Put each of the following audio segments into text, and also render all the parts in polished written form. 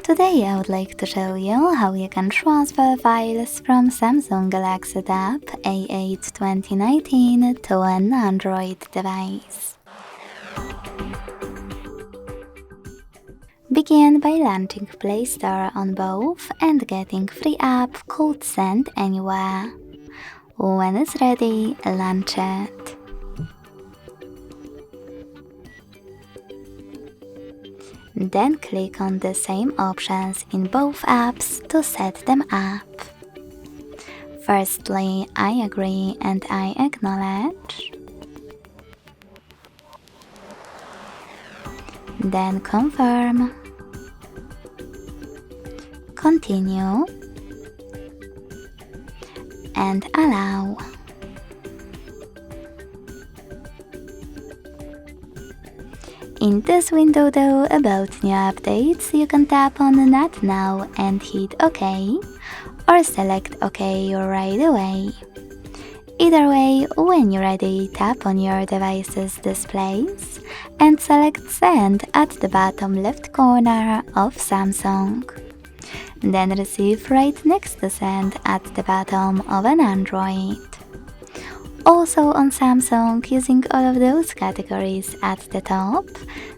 Today I would like to show you how you can transfer files from Samsung Galaxy Tab A8 2019 to an Android device. Begin by launching Play Store on both and getting free app called Send Anywhere. When it's ready, launch it. Then click on the same options in both apps to set them up. Firstly, I agree and I acknowledge. Then confirm. Continue. And allow. In this window though, about new updates, you can tap on Not Now and hit OK, or select OK right away. Either way, when you're ready, tap on your device's displays and select Send at the bottom left corner of Samsung. Then Receive right next to Send at the bottom of an Android. Also on Samsung, using all of those categories at the top,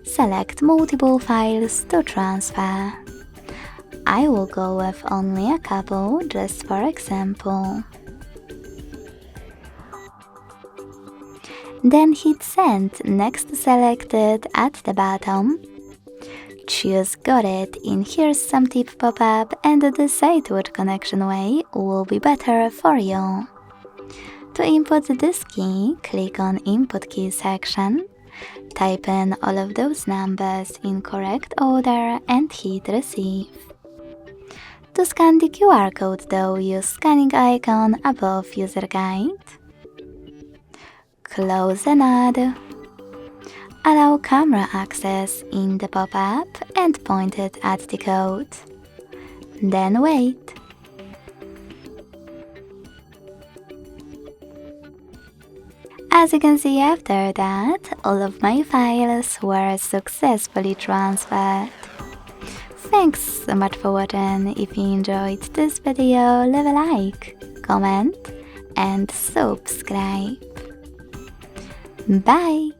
select multiple files to transfer. I will go with only a couple, just for example. Then hit Send next to Selected at the bottom. Choose Got It in Here's Some Tip pop-up and decide which connection way will be better for you. To input this key, click on Input Key section, type in all of those numbers in correct order and hit Receive. To scan the QR code though, use scanning icon above User Guide. Close and add. Allow camera access in the pop-up and point it at the code. Then wait. As you can see, after that, all of my files were successfully transferred. Thanks so much for watching. If you enjoyed this video, leave a like, comment and subscribe. Bye!